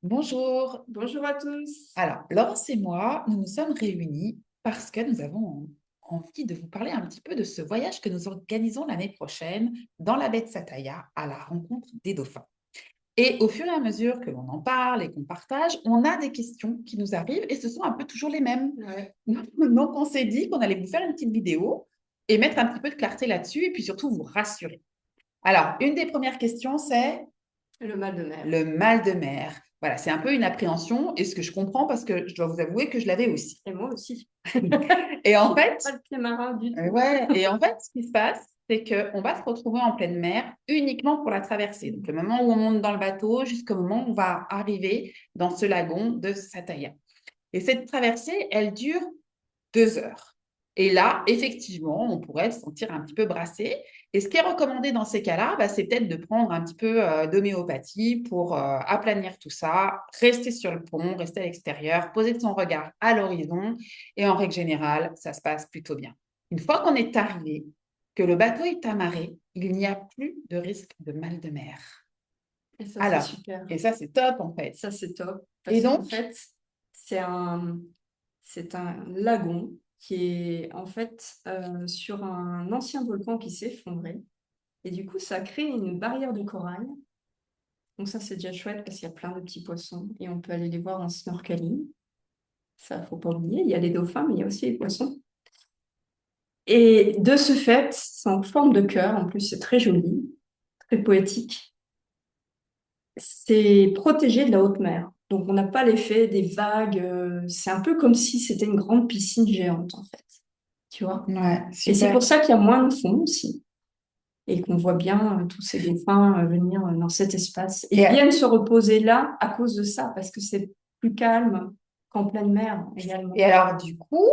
Bonjour. Bonjour à tous. Alors, Laurence et moi, nous nous sommes réunis parce que nous avons envie de vous parler un petit peu de ce voyage que nous organisons l'année prochaine dans la baie de Sataïa à la rencontre des dauphins. Et au fur et à mesure que l'on en parle et qu'on partage, on a des questions qui nous arrivent et ce sont un peu toujours les mêmes. Ouais, Donc, on s'est dit qu'on allait vous faire une petite vidéo et mettre un petit peu de clarté là-dessus et puis surtout vous rassurer. Alors, une des premières questions, c'est le mal de mer. le mal de mer. Voilà, c'est un peu une appréhension et ce que je comprends parce que je dois vous avouer que je l'avais aussi. Et moi aussi. Et en J'ai fait, pas le pied marin du tout. ouais, et en fait, ce qui se passe, c'est qu'on va se retrouver en pleine mer uniquement pour la traversée. Donc, le moment où on monte dans le bateau jusqu'au moment où on va arriver dans ce lagon de Sataya. Et cette traversée, elle dure 2 heures. Et là, effectivement, on pourrait se sentir un petit peu brassé. Et ce qui est recommandé dans ces cas-là, bah, c'est peut-être de prendre un petit peu d'homéopathie pour aplanir tout ça, rester sur le pont, rester à l'extérieur, poser son regard à l'horizon. Et en règle générale, ça se passe plutôt bien. Une fois qu'on est arrivé, que le bateau est amarré, il n'y a plus de risque de mal de mer. Et ça, c'est Alors, super. et ça, c'est top en fait. Ça, c'est top. Et Parce qu'en donc, fait, c'est un, c'est un lagon qui est en fait sur un ancien volcan qui s'est effondré. Et du coup, ça a créé une barrière de corail. Donc ça, c'est déjà chouette parce qu'il y a plein de petits poissons et on peut aller les voir en snorkeling. Ça, faut pas oublier. Il y a les dauphins, mais il y a aussi les poissons. Et de ce fait, c'est en forme de cœur. En plus, c'est très joli, très poétique. C'est protégé de la haute mer. Donc, on n'a pas l'effet des vagues. C'est un peu comme si c'était une grande piscine géante, en fait. Tu vois? ouais, Et c'est super. pour ça qu'il y a moins de fond aussi. Et qu'on voit bien tous ces dauphins venir dans cet espace. Et ils Et, viennent se reposer là à cause de ça, parce que c'est plus calme qu'en pleine mer également. Et alors, du coup,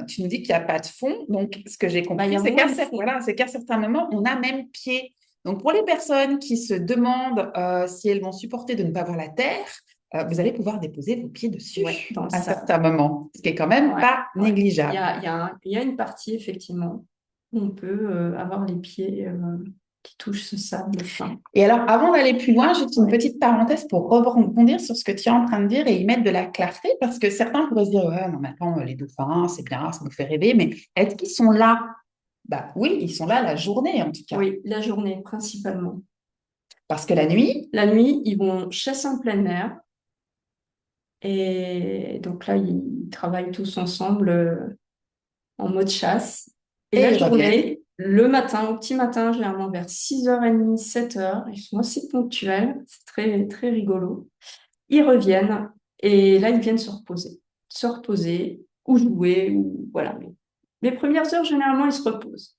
tu nous dis qu'il n'y a pas de fond. Donc, ce que j'ai Bah, il y compris, a c'est moins de fond. voilà, c'est qu'à certains moments, on a même pied. Donc, pour les personnes qui se demandent si elles vont supporter de ne pas voir la terre, vous allez pouvoir déposer vos pieds Ouais, dessus dans le à sable. certains moments, ce qui est quand même Ouais, pas ouais. négligeable. Il y a une partie, effectivement, où on peut avoir les pieds qui touchent ce sable fin. Et alors, avant d'aller plus loin, juste une Ouais. petite parenthèse pour rebondir sur ce que tu es en train de dire et y mettre de la clarté, parce que certains pourraient se dire, ouais, non, mais attends, les dauphins, c'est bien, ça nous fait rêver, mais est-ce qu'ils sont là? Bah oui, ils sont là la journée en tout cas. Oui, la journée, principalement. Parce que la nuit, La nuit, ils vont chasser en pleine mer. Et donc là, ils travaillent tous ensemble en mode chasse. Et et la ils reviennent. journée, le matin, au petit matin, généralement vers 6h30, 7h, ils sont assez ponctuels. C'est très, très rigolo. Ils reviennent et là, ils viennent se reposer. Se reposer ou jouer, ou voilà. Mais les premières heures, généralement, ils se reposent.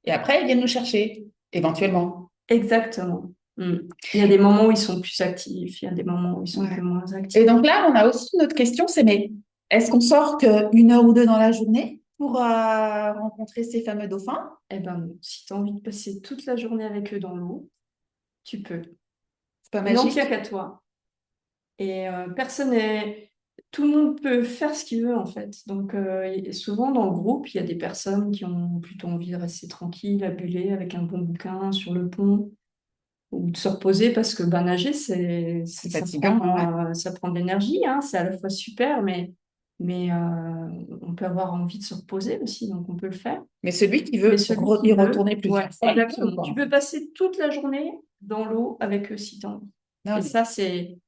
Et après, ils viennent nous chercher, éventuellement. Exactement. Mm. Il y a des moments où ils sont plus actifs, il y a des moments où ils sont un peu Ouais. moins Et actifs. donc là, on a aussi une autre question, c'est mais est-ce qu'on sort qu'une heure ou deux dans la journée pour rencontrer ces fameux dauphins? Eh ben, non. Si tu as envie de passer toute la journée avec eux dans l'eau, tu peux. C'est pas Il n'en tient magique? qu'à toi. Et personne n'est... Tout le monde peut faire ce qu'il veut, en fait. Donc, et souvent, dans le groupe, il y a des personnes qui ont plutôt envie de rester tranquilles, à buller avec un bon bouquin sur le pont, ou de se reposer parce que ben, nager, C'est fatigant, ouais. ça prend de l'énergie, hein. C'est à la fois super, mais on peut avoir envie de se reposer aussi, donc on peut le faire. Mais celui qui Mais veut celui qui y veut, retourner ouais, plusieurs fois, il peut, exactement. quoi, Tu en peux fait. passer toute la journée dans l'eau avec eux si tu as envie. Non, Et mais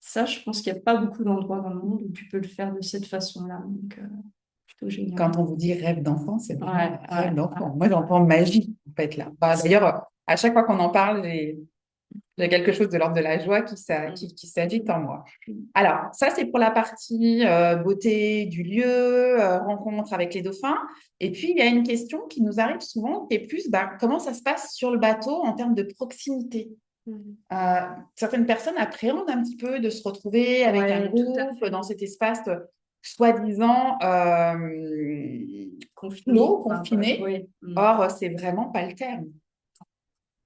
ça, je pense qu'il n'y a pas beaucoup d'endroits dans le monde où tu peux le faire de cette façon-là. Donc, plutôt génial. quand on vous dit rêve d'enfant, c'est vraiment Ouais, un rêve ouais, d'enfant. Moi, j'entends magie, en fait, là. Bah, d'ailleurs, à chaque fois qu'on en parle, j'ai quelque chose de l'ordre de la joie ouais. qui s'agite en moi. Alors, ça, c'est pour la partie beauté du lieu, rencontre avec les dauphins. Et puis, il y a une question qui nous arrive souvent, qui est plus, bah, comment ça se passe sur le bateau en termes de proximité? Mm. Euh, Certaines personnes appréhendent un petit peu de se retrouver avec un Ouais, tout à groupe fait. dans cet espace soi-disant Confiné. clos, Enfin, confiné. ouais. Mm. Or, c'est vraiment pas le terme.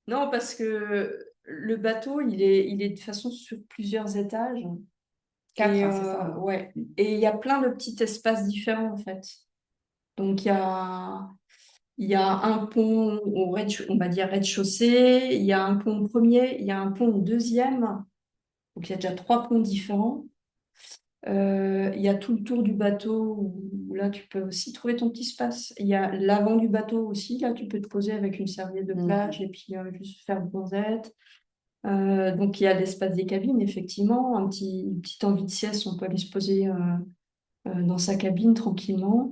Non, parce que le bateau, il est de façon sur plusieurs étages. Quatre, Et hein, c'est ça, hein. ouais. Et il y a plein de petits espaces différents, en fait. Donc, il y a un pont on va dire rez-de-chaussée, il y a un pont au premier, il y a un pont au deuxième. Donc, il y a déjà 3 ponts différents. Il y a tout le tour du bateau où là, tu peux aussi trouver ton petit espace. Il y a l'avant du bateau aussi. Là, tu peux te poser avec une serviette de plage et puis juste faire bronzette. Donc, il y a l'espace des cabines, effectivement. Une petite envie de sieste, on peut aller se poser dans sa cabine tranquillement.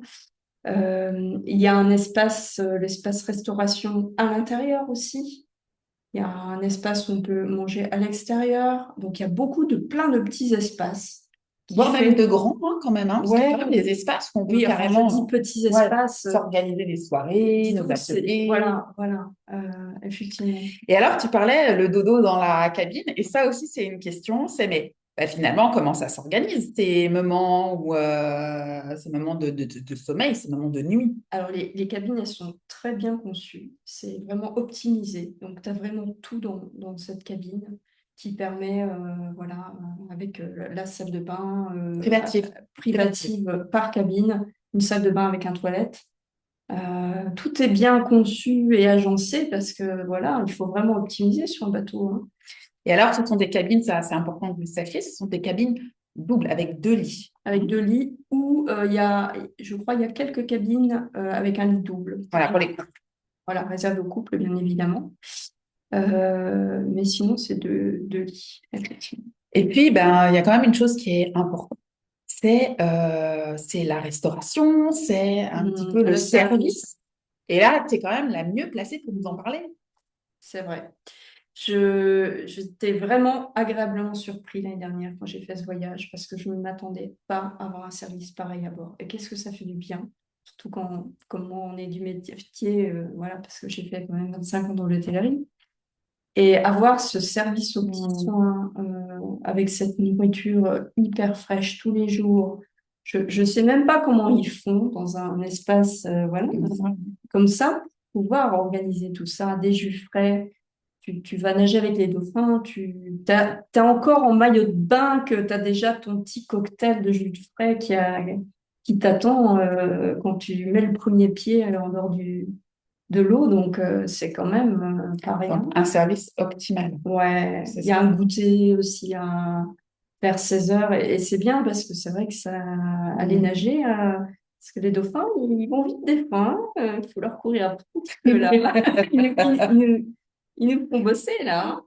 Il y a un espace, l'espace restauration à l'intérieur aussi. Il y a un espace où on peut manger à l'extérieur. Donc, il y a plein de petits espaces qui Voire même fait. de grands, hein, quand même, hein, parce qu'il y a Ouais, quand même des espaces qu'on peut oui, enfin, je dis carrément petits ouais, espaces. s'organiser les soirées, nos Disons que c'est. ateliers. Voilà, effectivement. Et alors, tu parlais le dodo dans la cabine, et ça aussi, c'est une question, c'est mais bah, finalement, comment ça s'organise, ces moments, ces moments de sommeil, ces moments de nuit? Alors, les cabines, elles sont très bien conçues. C'est vraiment optimisé. Donc, tu as vraiment tout dans cette cabine qui permet, voilà, avec la salle de bain Privative. privative par cabine, une salle de bain avec un toilette. Tout est bien conçu et agencé parce que, voilà, il faut vraiment optimiser sur un bateau, hein. Et alors, ce sont des cabines, ça c'est important que vous le sachiez, ce sont des cabines doubles avec 2 lits. Avec 2 lits ou je crois, il y a quelques cabines avec un lit double. Voilà, pour les couples. Voilà, réservé aux couples, bien évidemment. Mais sinon, c'est 2 lits, effectivement. Et puis, ben, il y a quand même une chose qui est importante, c'est la restauration, c'est un petit peu le Le service, service. Et là, tu es quand même la mieux placée pour nous en parler. c'est vrai. J'étais vraiment agréablement surpris l'année dernière quand j'ai fait ce voyage parce que je ne m'attendais pas à avoir un service pareil à bord. Et qu'est-ce que ça fait du bien, surtout comme moi, on est du métier, voilà, parce que j'ai fait quand même 25 ans dans l'hôtellerie. Et avoir ce service aux petits soins avec cette nourriture hyper fraîche tous les jours, je sais même pas comment ils font dans un espace voilà, comme ça, pour pouvoir organiser tout ça, des jus frais. Tu vas nager avec les dauphins, t'es encore en maillot de bain, que tu as déjà ton petit cocktail de jus frais qui t'attend quand tu mets le premier pied en dehors de l'eau. Donc, c'est quand même pas rien. Donc, un service optimal. Ouais, C'est il y a ça. un goûter aussi vers 16 heures et c'est bien parce que c'est vrai que ça aller nager parce que les dauphins ils vont vite des fois, hein, il faut leur courir après un petit peu là. Ils nous font bosser là, hein.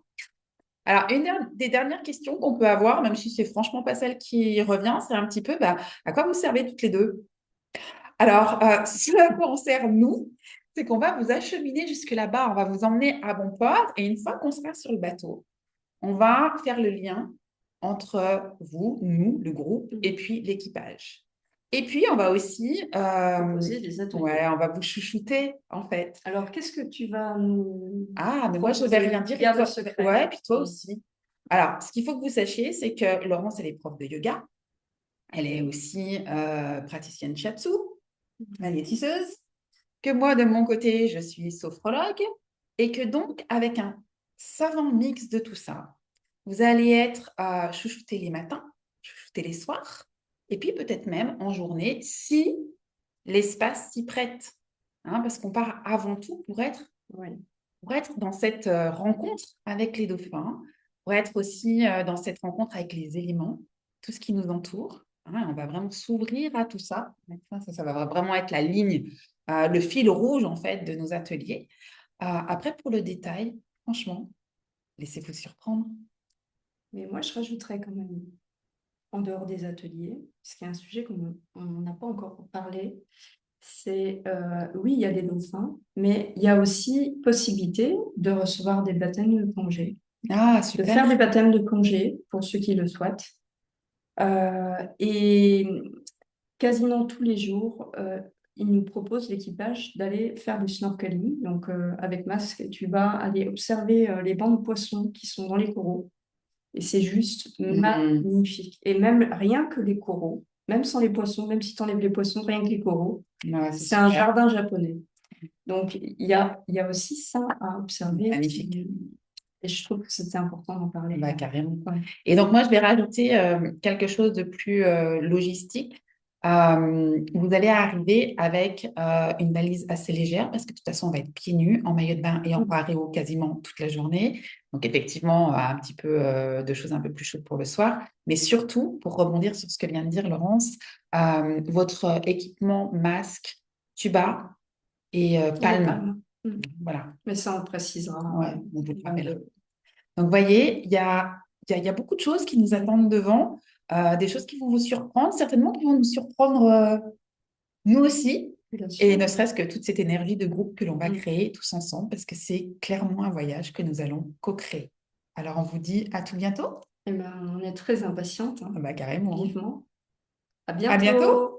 Alors, des dernières questions qu'on peut avoir, même si c'est franchement pas celle qui revient, c'est un petit peu, bah, à quoi vous servez toutes les deux? Alors, ce à quoi on sert, nous, c'est qu'on va vous acheminer jusque là-bas, on va vous emmener à bon port, et une fois qu'on sera sur le bateau, on va faire le lien entre vous, nous, le groupe, et puis l'équipage. Et puis, on va aussi, Proposer des ateliers. ouais, on va vous chouchouter, en fait. Alors, qu'est-ce que tu vas nous Ah, mais moi, je ne vais proposer? rien dire. Garde le secret. Ouais, puis toi aussi. Alors, ce qu'il faut que vous sachiez, c'est que Laurence, elle est prof de yoga. Elle est aussi praticienne shiatsu. Elle est tisseuse. Que moi, de mon côté, je suis sophrologue. Et que donc, avec un savant mix de tout ça, vous allez être chouchouté les matins, chouchouté les soirs, et puis peut-être même en journée, si l'espace s'y prête. Hein, parce qu'on part avant tout Ouais. pour être dans cette rencontre avec les dauphins, pour être aussi dans cette rencontre avec les éléments, tout ce qui nous entoure. Hein, on va vraiment s'ouvrir à tout ça. Ça va vraiment être la ligne, le fil rouge en fait de nos ateliers. Après, pour le détail, franchement, laissez-vous surprendre. Mais moi, je rajouterais quand même, en dehors des ateliers, ce qui est un sujet qu'on n'a pas encore parlé, c'est, oui, il y a les dauphins, mais il y a aussi possibilité de recevoir des baptêmes de plongée, Ah, de faire super. des baptêmes de plongée pour ceux qui le souhaitent. Et quasiment tous les jours, ils nous proposent, l'équipage, d'aller faire du snorkeling. Donc, avec masque, tu vas aller observer les bancs de poissons qui sont dans les coraux. Et c'est juste magnifique. Et même rien que les coraux, même sans les poissons, même si tu enlèves les poissons, rien que les coraux, Ouais, c'est un jardin japonais. Donc, il y a aussi ça à observer. Magnifique. Et je trouve que c'était important d'en parler. Bah, carrément. Ouais. Et donc, moi, je vais rajouter quelque chose de plus logistique. Vous allez arriver avec une valise assez légère parce que de toute façon, on va être pieds nus, en maillot de bain et en pareo quasiment toute la journée. Donc, effectivement, un petit peu de choses un peu plus chaudes pour le soir. Mais surtout, pour rebondir sur ce que vient de dire Laurence, votre équipement masque, tuba et Et les palme. palmes. Voilà. Mais ça, on le précisera. Ouais, on vous le rappellera. Donc, vous voyez, il y a beaucoup de choses qui nous attendent devant, des choses qui vont vous surprendre, certainement qui vont nous surprendre nous aussi, Bien et sûr. ne serait-ce que toute cette énergie de groupe que l'on va Mm. créer tous ensemble, parce que c'est clairement un voyage que nous allons co-créer. Alors, on vous dit à tout bientôt. Eh ben, on est très impatiente, Ah hein, bah, carrément. Hein. vivement. À À bientôt. bientôt!